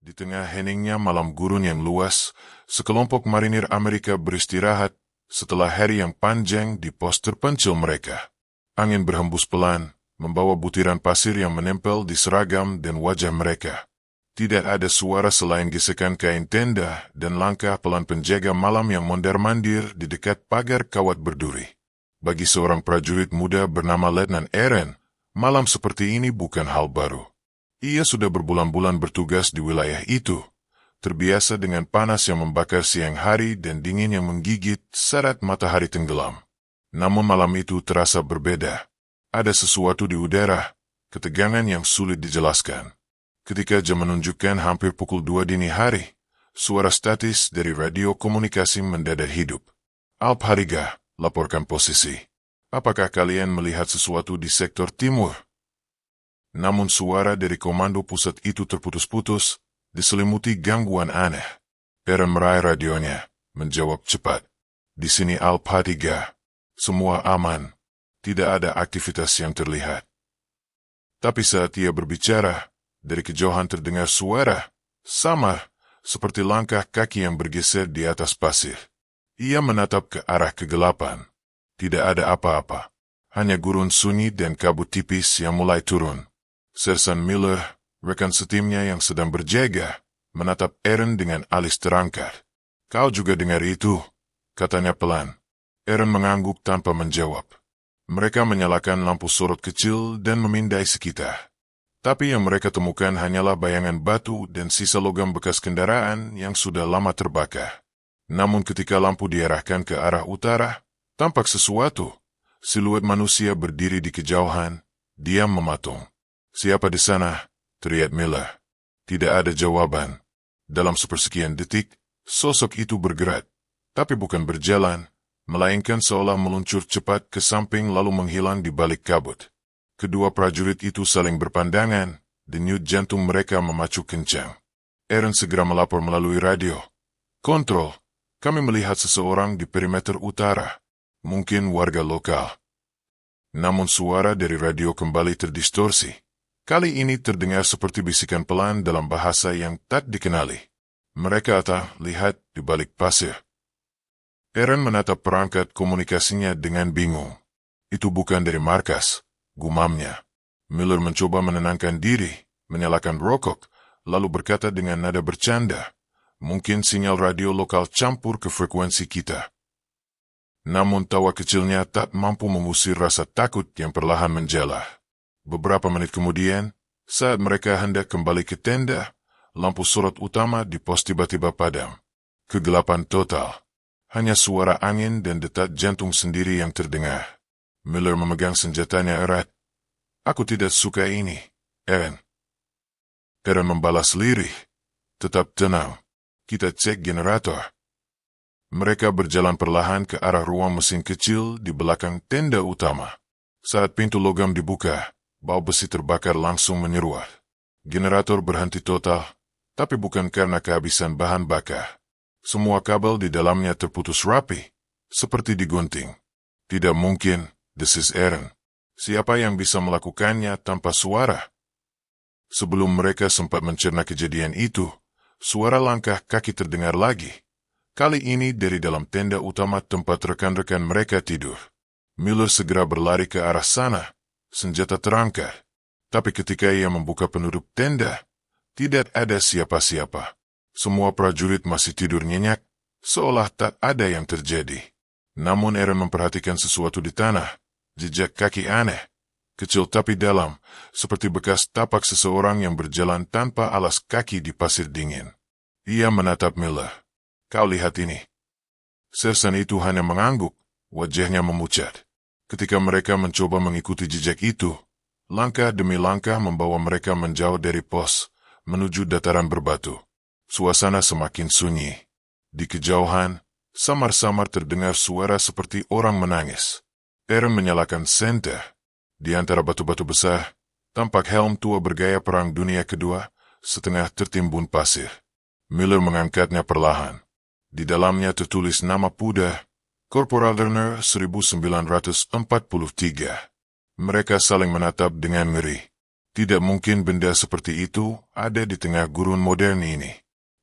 Di tengah heningnya malam gurun yang luas, sekelompok marinir Amerika beristirahat setelah hari yang panjang di pos terpencil mereka. Angin berhembus pelan, membawa butiran pasir yang menempel di seragam dan wajah mereka. Tidak ada suara selain gesekan kain tenda dan langkah pelan penjaga malam yang mondar-mandir di dekat pagar kawat berduri. Bagi seorang prajurit muda bernama Letnan Aaron, malam seperti ini bukan hal baru. Ia sudah berbulan-bulan bertugas di wilayah itu, terbiasa dengan panas yang membakar siang hari dan dingin yang menggigit saat matahari tenggelam. Namun malam itu terasa berbeda. Ada sesuatu di udara, ketegangan yang sulit dijelaskan. Ketika jam menunjukkan hampir pukul 2 dini hari, suara statis dari radio komunikasi mendadak hidup. Alp Hariga, laporkan posisi. Apakah kalian melihat sesuatu di sektor timur? Namun suara dari komando pusat itu terputus-putus, diselimuti gangguan aneh. Aaron meraih radionya, menjawab cepat. Di sini Alp Hariga. Semua aman. Tidak ada aktivitas yang terlihat. Tapi saat ia berbicara, dari kejauhan terdengar suara, samar, seperti langkah kaki yang bergeser di atas pasir. Ia menatap ke arah kegelapan. Tidak ada apa-apa. Hanya gurun sunyi dan kabut tipis yang mulai turun. Sersan Miller, rekan setimnya yang sedang berjaga, menatap Aaron dengan alis terangkat. Kau juga dengar itu? Katanya pelan. Aaron mengangguk tanpa menjawab. Mereka menyalakan lampu sorot kecil dan memindai sekitar. Tapi yang mereka temukan hanyalah bayangan batu dan sisa logam bekas kendaraan yang sudah lama terbakar. Namun ketika lampu diarahkan ke arah utara, tampak sesuatu. Siluet manusia berdiri di kejauhan, diam mematung. Siapa di sana? Teriak Miller. Tidak ada jawaban. Dalam sepersekian detik, sosok itu bergerak, tapi bukan berjalan, melainkan seolah meluncur cepat ke samping lalu menghilang di balik kabut. Kedua prajurit itu saling berpandangan, denyut jantung mereka memacu kencang. Aaron segera melapor melalui radio. Kontrol, kami melihat seseorang di perimeter utara, mungkin warga lokal. Namun suara dari radio kembali terdistorsi. Kali ini terdengar seperti bisikan pelan dalam bahasa yang tak dikenali. Mereka lihat di balik pasir. Aaron menatap perangkat komunikasinya dengan bingung. Itu bukan dari markas, gumamnya. Miller mencoba menenangkan diri, menyalakan rokok, lalu berkata dengan nada bercanda, mungkin sinyal radio lokal campur ke frekuensi kita. Namun tawa kecilnya tak mampu mengusir rasa takut yang perlahan menjalar. Beberapa menit kemudian, saat mereka hendak kembali ke tenda, lampu sorot utama di pos tiba-tiba padam. Kegelapan total. Hanya suara angin dan detak jantung sendiri yang terdengar. Miller memegang senjatanya erat. Aku tidak suka ini, Aaron. Aaron membalas lirih. Tetap tenang. Kita cek generator. Mereka berjalan perlahan ke arah ruang mesin kecil di belakang tenda utama. Saat pintu logam dibuka, bau besi terbakar langsung menyeruak. Generator berhenti total, tapi bukan karena kehabisan bahan bakar. Semua kabel di dalamnya terputus rapi, seperti digunting. Tidak mungkin, desis Aaron. Siapa yang bisa melakukannya tanpa suara? Sebelum mereka sempat mencerna kejadian itu, suara langkah kaki terdengar lagi. Kali ini dari dalam tenda utama tempat rekan-rekan mereka tidur. Miller segera berlari ke arah sana, senjata terangkat. Tapi ketika ia membuka penutup tenda, tidak ada siapa-siapa. Semua prajurit masih tidur nyenyak, seolah tak ada yang terjadi. Namun Aaron memperhatikan sesuatu di tanah, jejak kaki aneh, kecil tapi dalam, seperti bekas tapak seseorang yang berjalan tanpa alas kaki di pasir dingin. Ia menatap Miller. Kau lihat ini. Sersan itu hanya mengangguk, wajahnya memucat. Ketika mereka mencoba mengikuti jejak itu, langkah demi langkah membawa mereka menjauh dari pos, menuju dataran berbatu. Suasana semakin sunyi. Di kejauhan, samar-samar terdengar suara seperti orang menangis. Aaron menyalakan senter. Di antara batu-batu besar, tampak helm tua bergaya Perang Dunia Kedua, setengah tertimbun pasir. Miller mengangkatnya perlahan. Di dalamnya tertulis nama Puda, Korporal Lerner 1943. Mereka saling menatap dengan ngeri. Tidak mungkin benda seperti itu ada di tengah gurun modern ini.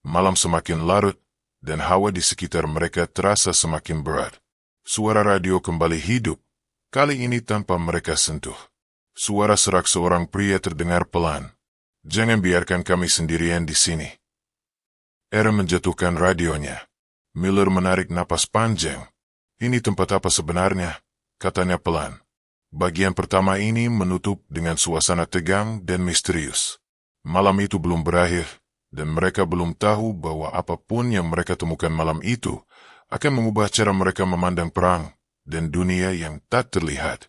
Malam semakin larut, dan hawa di sekitar mereka terasa semakin berat. Suara radio kembali hidup, kali ini tanpa mereka sentuh. Suara serak seorang pria terdengar pelan. "Jangan biarkan kami sendirian di sini." Aaron menjatuhkan radionya. Miller menarik napas panjang. "Ini tempat apa sebenarnya?" katanya pelan. Bagian pertama ini menutup dengan suasana tegang dan misterius. Malam itu belum berakhir, dan mereka belum tahu bahwa apapun yang mereka temukan malam itu akan mengubah cara mereka memandang perang dan dunia yang tak terlihat.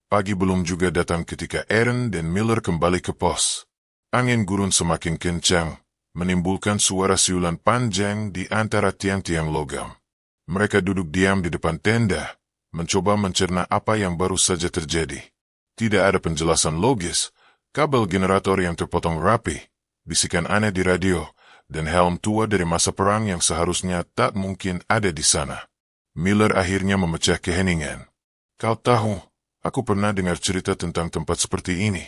Pagi belum juga datang ketika Aaron dan Miller kembali ke pos. Angin gurun semakin kencang, menimbulkan suara siulan panjang di antara tiang-tiang logam. Mereka duduk diam di depan tenda, mencoba mencerna apa yang baru saja terjadi. Tidak ada penjelasan logis, kabel generator yang terpotong rapi, bisikan aneh di radio, dan helm tua dari masa perang yang seharusnya tak mungkin ada di sana. Miller akhirnya memecah keheningan. "Kau tahu, aku pernah dengar cerita tentang tempat seperti ini,"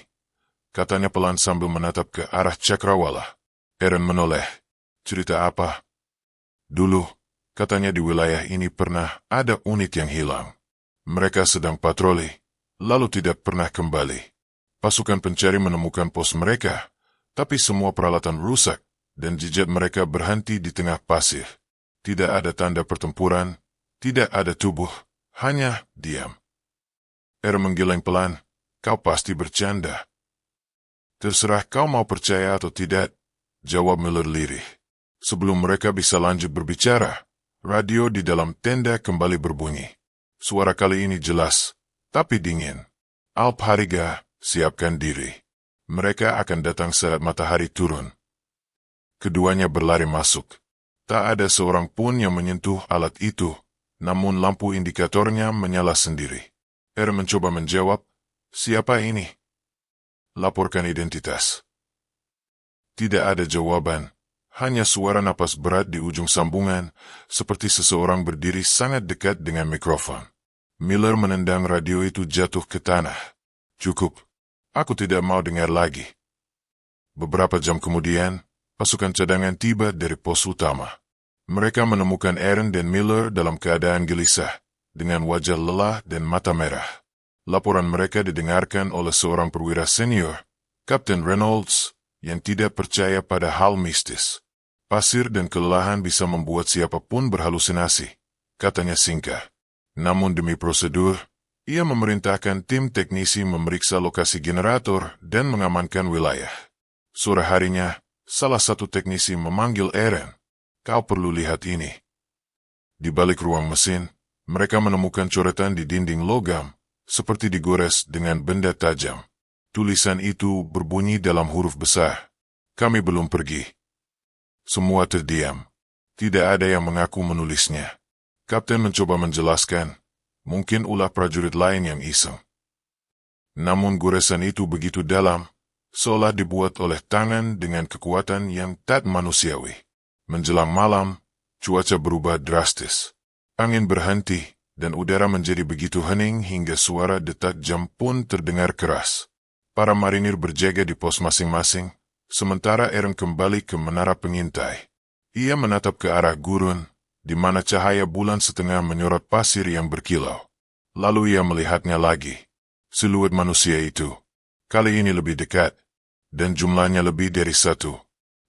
katanya pelan sambil menatap ke arah cakrawala. Aaron menoleh. "Cerita apa?" "Dulu, katanya di wilayah ini pernah ada unit yang hilang. Mereka sedang patroli, lalu tidak pernah kembali. Pasukan pencari menemukan pos mereka, tapi semua peralatan rusak, dan jejak mereka berhenti di tengah pasir. Tidak ada tanda pertempuran, tidak ada tubuh, hanya diam." Aaron menggeleng pelan. "Kau pasti bercanda." "Terserah kau mau percaya atau tidak," jawab Miller lirih. Sebelum mereka bisa lanjut berbicara, radio di dalam tenda kembali berbunyi. Suara kali ini jelas, tapi dingin. "Alp Hariga, siapkan diri. Mereka akan datang saat matahari turun." Keduanya berlari masuk. Tak ada seorang pun yang menyentuh alat itu, namun lampu indikatornya menyala sendiri. Aaron mencoba menjawab, "Siapa ini?" "Laporkan identitas." Tidak ada jawaban, hanya suara napas berat di ujung sambungan, seperti seseorang berdiri sangat dekat dengan mikrofon. Miller menendang radio itu jatuh ke tanah. "Cukup, aku tidak mau dengar lagi." Beberapa jam kemudian, pasukan cadangan tiba dari pos utama. Mereka menemukan Aaron dan Miller dalam keadaan gelisah, dengan wajah lelah dan mata merah. Laporan mereka didengarkan oleh seorang perwira senior, Kapten Reynolds, yang tidak percaya pada hal mistis. "Pasir dan kelelahan bisa membuat siapapun berhalusinasi," katanya singkat. Namun demi prosedur, ia memerintahkan tim teknisi memeriksa lokasi generator dan mengamankan wilayah. Sore harinya, salah satu teknisi memanggil Aaron. "Kau perlu lihat ini." Di balik ruang mesin, mereka menemukan coretan di dinding logam, seperti digores dengan benda tajam. Tulisan itu berbunyi dalam huruf besar, "Kami belum pergi." Semua terdiam. Tidak ada yang mengaku menulisnya. Kapten mencoba menjelaskan, mungkin ulah prajurit lain yang iseng. Namun goresan itu begitu dalam, seolah dibuat oleh tangan dengan kekuatan yang tak manusiawi. Menjelang malam, cuaca berubah drastis. Angin berhenti, dan udara menjadi begitu hening hingga suara detak jam pun terdengar keras. Para marinir berjaga di pos masing-masing, sementara Aaron kembali ke menara pengintai. Ia menatap ke arah gurun, di mana cahaya bulan setengah menyorot pasir yang berkilau. Lalu ia melihatnya lagi. Siluet manusia itu, kali ini lebih dekat, dan jumlahnya lebih dari satu.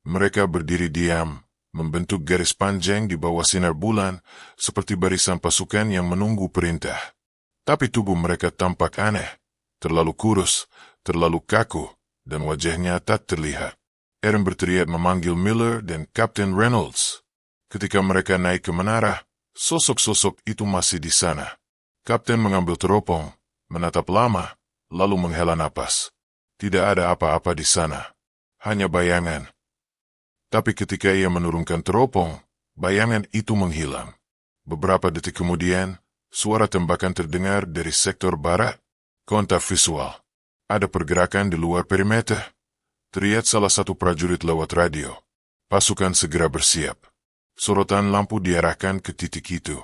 Mereka berdiri diam, membentuk garis panjang di bawah sinar bulan, seperti barisan pasukan yang menunggu perintah. Tapi tubuh mereka tampak aneh, terlalu kurus, terlalu kaku, dan wajahnya tak terlihat. Aaron berteriak memanggil Miller dan Kapten Reynolds. Ketika mereka naik ke menara, sosok-sosok itu masih di sana. Kapten mengambil teropong, menatap lama, lalu menghela napas. Tidak ada apa-apa di sana, hanya bayangan. Tapi ketika ia menurunkan teropong, bayangan itu menghilang. Beberapa detik kemudian, suara tembakan terdengar dari sektor barat. "Kontak visual. Ada pergerakan di luar perimeter," teriak salah satu prajurit lewat radio. Pasukan segera bersiap. Sorotan lampu diarahkan ke titik itu.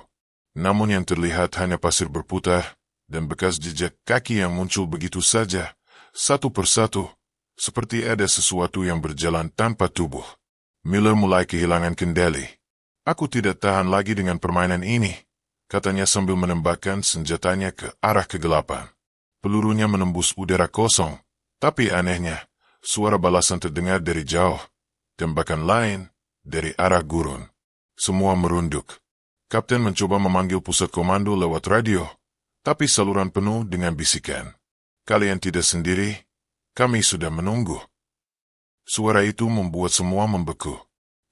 Namun yang terlihat hanya pasir berputar, dan bekas jejak kaki yang muncul begitu saja, satu persatu, seperti ada sesuatu yang berjalan tanpa tubuh. Miller mulai kehilangan kendali. "Aku tidak tahan lagi dengan permainan ini," katanya sambil menembakkan senjatanya ke arah kegelapan. Pelurunya menembus udara kosong, tapi anehnya, suara balasan terdengar dari jauh. Tembakan lain, dari arah gurun. Semua merunduk. Kapten mencoba memanggil pusat komando lewat radio, tapi saluran penuh dengan bisikan. "Kalian tidak sendiri, kami sudah menunggu." Suara itu membuat semua membeku.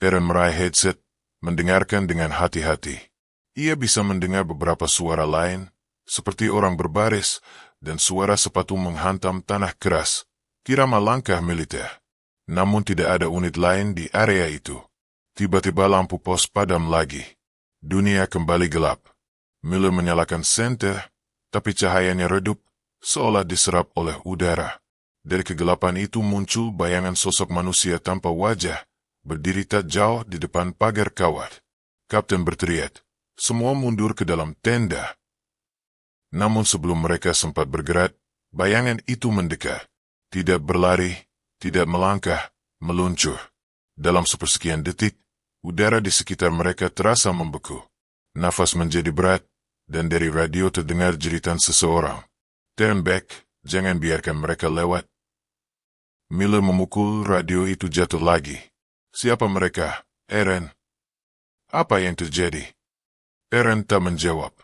Aaron meraih headset, mendengarkan dengan hati-hati. Ia bisa mendengar beberapa suara lain, seperti orang berbaris, dan suara sepatu menghantam tanah keras, kirama langkah militer. Namun tidak ada unit lain di area itu. Tiba-tiba lampu pos padam lagi. Dunia kembali gelap. Miller menyalakan senter, tapi cahayanya redup, seolah diserap oleh udara. Dari kegelapan itu muncul bayangan sosok manusia tanpa wajah, berdiri tak jauh di depan pagar kawat. Kapten berteriak, "Semua mundur ke dalam tenda." Namun sebelum mereka sempat bergerak, bayangan itu mendekat. Tidak berlari, tidak melangkah, meluncur. Dalam sepersekian detik, udara di sekitar mereka terasa membeku. Nafas menjadi berat, dan dari radio terdengar jeritan seseorang. "Turn back, jangan biarkan mereka lewat." Miller memukul radio itu jatuh lagi. "Siapa mereka, Aaron? Apa yang terjadi?" Aaron tak menjawab.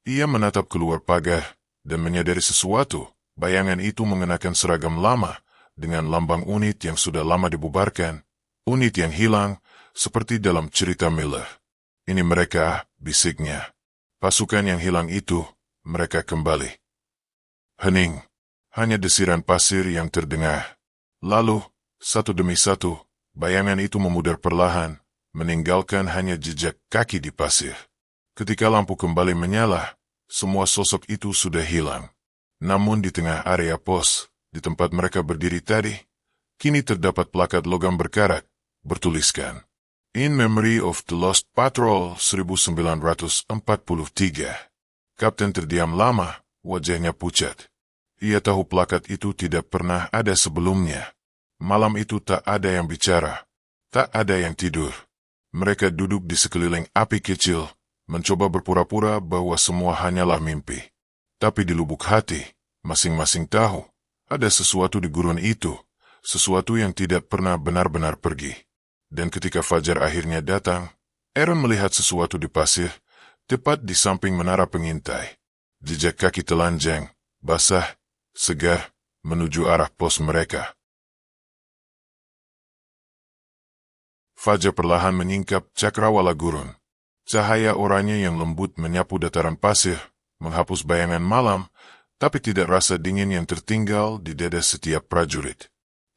Ia menatap keluar pagar, dan menyadari sesuatu. Bayangan itu mengenakan seragam lama, dengan lambang unit yang sudah lama dibubarkan. Unit yang hilang, seperti dalam cerita Miller. "Ini mereka," bisiknya. "Pasukan yang hilang itu, mereka kembali." Hening, hanya desiran pasir yang terdengar. Lalu, satu demi satu, bayangan itu memudar perlahan, meninggalkan hanya jejak kaki di pasir. Ketika lampu kembali menyala, semua sosok itu sudah hilang. Namun di tengah area pos, di tempat mereka berdiri tadi, kini terdapat plakat logam berkarat, bertuliskan, "In Memory of the Lost Patrol 1943. Kapten terdiam lama, wajahnya pucat. Ia tahu plakat itu tidak pernah ada sebelumnya. Malam itu tak ada yang bicara, tak ada yang tidur. Mereka duduk di sekeliling api kecil, mencoba berpura-pura bahwa semua hanyalah mimpi. Tapi di lubuk hati, masing-masing tahu, ada sesuatu di gurun itu, sesuatu yang tidak pernah benar-benar pergi. Dan ketika fajar akhirnya datang, Aaron melihat sesuatu di pasir, tepat di samping menara pengintai. Jejak kaki telanjang, basah, segar, menuju arah pos mereka. Fajar perlahan menyingkap cakrawala gurun. Cahaya oranye yang lembut menyapu dataran pasir, menghapus bayangan malam, tapi tidak rasa dingin yang tertinggal di dada setiap prajurit.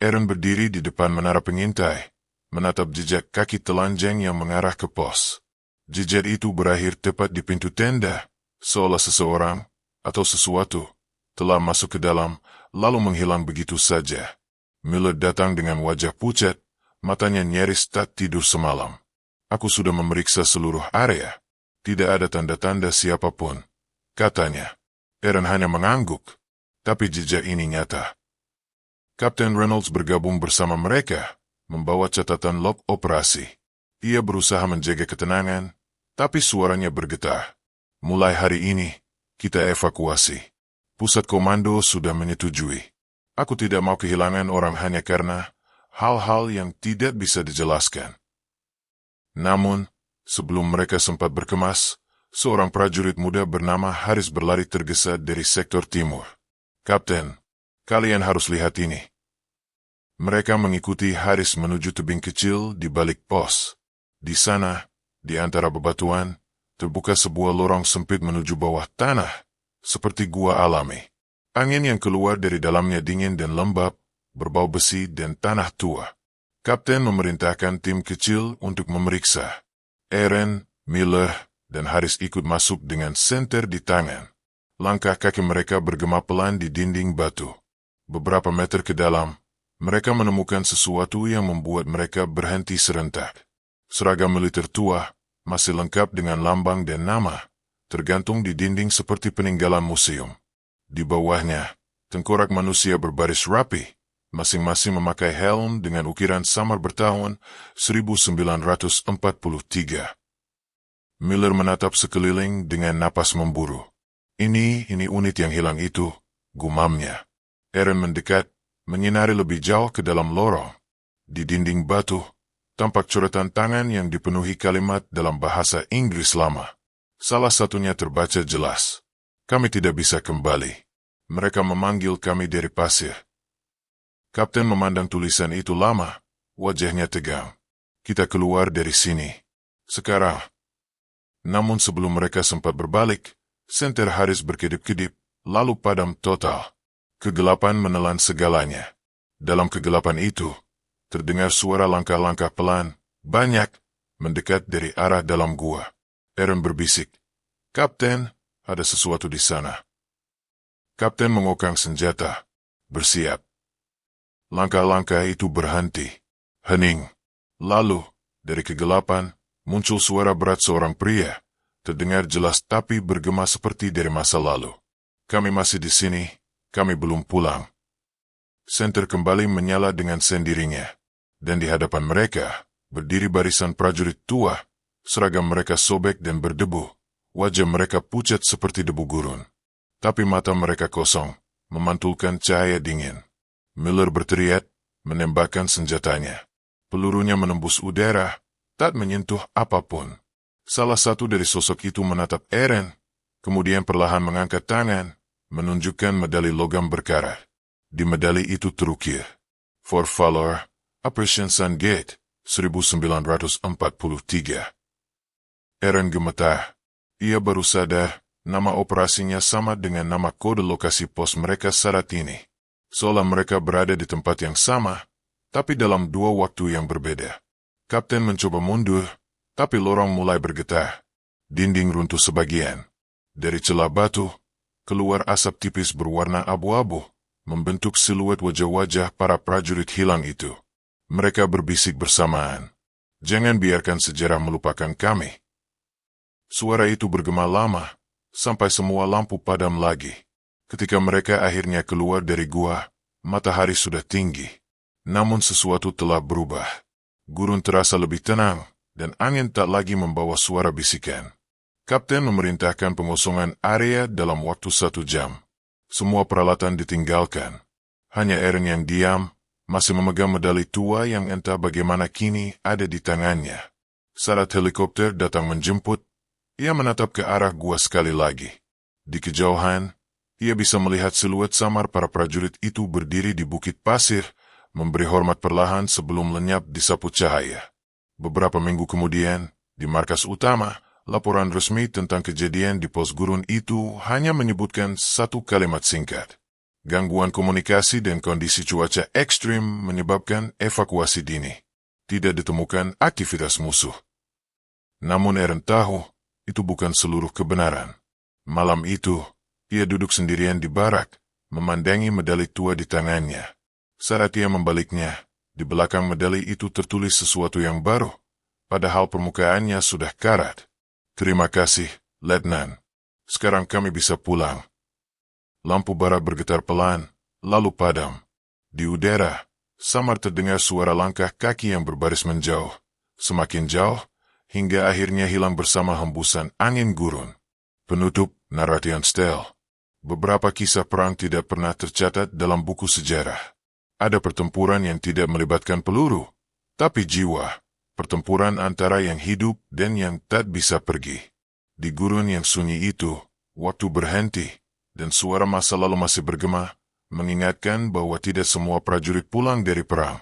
Aaron berdiri di depan menara pengintai, menatap jejak kaki telanjang yang mengarah ke pos. Jejak itu berakhir tepat di pintu tenda, seolah seseorang, atau sesuatu, telah masuk ke dalam, lalu menghilang begitu saja. Miller datang dengan wajah pucat, matanya nyaris tak tidur semalam. "Aku sudah memeriksa seluruh area. Tidak ada tanda-tanda siapapun," katanya. Aaron hanya mengangguk, tapi jejak ini nyata. Kapten Reynolds bergabung bersama mereka, membawa catatan log operasi. Ia berusaha menjaga ketenangan, tapi suaranya bergetar. "Mulai hari ini, kita evakuasi. Pusat komando sudah menyetujui. Aku tidak mau kehilangan orang hanya karena hal-hal yang tidak bisa dijelaskan." Namun, sebelum mereka sempat berkemas, seorang prajurit muda bernama Haris berlari tergesa dari sektor timur. "Kapten, kalian harus lihat ini." Mereka mengikuti Haris menuju tebing kecil di balik pos. Di sana, di antara bebatuan, terbuka sebuah lorong sempit menuju bawah tanah, seperti gua alami. Angin yang keluar dari dalamnya dingin dan lembab, berbau besi dan tanah tua. Kapten memerintahkan tim kecil untuk memeriksa. Aaron, Miller, dan Haris ikut masuk dengan senter di tangan. Langkah kaki mereka bergema pelan di dinding batu. Beberapa meter ke dalam, mereka menemukan sesuatu yang membuat mereka berhenti serentak. Seragam militer tua, masih lengkap dengan lambang dan nama, tergantung di dinding seperti peninggalan museum. Di bawahnya, Tengkorak manusia berbaris rapi, masing-masing memakai helm dengan ukiran samar bertahun 1943. Miller menatap sekeliling dengan napas memburu. Ini unit yang hilang itu, gumamnya. Aaron mendekat, menyinari lebih jauh ke dalam lorong. Di dinding batu, tampak coretan tangan yang dipenuhi kalimat dalam bahasa Inggris lama. Salah satunya terbaca jelas. Kami tidak bisa kembali. Mereka memanggil kami dari pasir. Kapten memandang tulisan itu lama, wajahnya tegang. Kita keluar dari sini. Sekarang. Namun sebelum mereka sempat berbalik, senter Haris berkedip-kedip, lalu padam total. Kegelapan menelan segalanya. Dalam kegelapan itu, terdengar suara langkah-langkah pelan, banyak, mendekat dari arah dalam gua. Aaron berbisik, "Kapten, ada sesuatu di sana." Kapten mengokang senjata, bersiap. Langkah-langkah itu berhenti, hening. Lalu, dari kegelapan, muncul suara berat seorang pria, terdengar jelas tapi bergema seperti dari masa lalu. "Kami masih di sini, kami belum pulang." Senter kembali menyala dengan sendirinya, dan di hadapan mereka, berdiri barisan prajurit tua, seragam mereka sobek dan berdebu, wajah mereka pucat seperti debu gurun. Tapi mata mereka kosong, memantulkan cahaya dingin. Miller berteriak, menembakkan senjatanya. Pelurunya menembus udara, tak menyentuh apapun. Salah satu dari sosok itu menatap Aaron, kemudian perlahan mengangkat tangan, menunjukkan medali logam berkarat. Di medali itu terukir, "For Valor, Operation Sun Gate, 1943. Aaron gemetar. Ia baru sadar, nama operasinya sama dengan nama kode lokasi pos mereka saat ini. Seolah mereka berada di tempat yang sama, tapi dalam dua waktu yang berbeda. Kapten mencoba mundur, tapi lorong mulai bergetar. Dinding runtuh sebagian. Dari celah batu, keluar asap tipis berwarna abu-abu, membentuk siluet wajah-wajah para prajurit hilang itu. Mereka berbisik bersamaan, "Jangan biarkan sejarah melupakan kami." Suara itu bergema lama, sampai semua lampu padam lagi. Ketika mereka akhirnya keluar dari gua, matahari sudah tinggi. Namun sesuatu telah berubah. Gurun terasa lebih tenang, dan angin tak lagi membawa suara bisikan. Kapten memerintahkan pengosongan area dalam waktu 1 jam. Semua peralatan ditinggalkan. Hanya Aaron yang diam, masih memegang medali tua yang entah bagaimana kini ada di tangannya. Saat helikopter datang menjemput, ia menatap ke arah gua sekali lagi. Di kejauhan, ia bisa melihat siluet samar para prajurit itu berdiri di bukit pasir, memberi hormat perlahan sebelum lenyap di sapu cahaya. Beberapa minggu kemudian, di markas utama, laporan resmi tentang kejadian di pos gurun itu hanya menyebutkan satu kalimat singkat. Gangguan komunikasi dan kondisi cuaca ekstrim menyebabkan evakuasi dini. Tidak ditemukan aktivitas musuh. Namun Aaron tahu, itu bukan seluruh kebenaran. Malam itu, ia duduk sendirian di barak, memandangi medali tua di tangannya. Saat ia membaliknya, di belakang medali itu tertulis sesuatu yang baru, padahal permukaannya sudah karat. "Terima kasih, Letnan. Sekarang kami bisa pulang." Lampu barat bergetar pelan, lalu padam. Di udara, samar terdengar suara langkah kaki yang berbaris menjauh, semakin jauh, hingga akhirnya hilang bersama hembusan angin gurun. Penutup Narration Stele. Beberapa kisah perang tidak pernah tercatat dalam buku sejarah. Ada pertempuran yang tidak melibatkan peluru, tapi jiwa. Pertempuran antara yang hidup dan yang tak bisa pergi. Di gurun yang sunyi itu, waktu berhenti, dan suara masa lalu masih bergema, mengingatkan bahwa tidak semua prajurit pulang dari perang.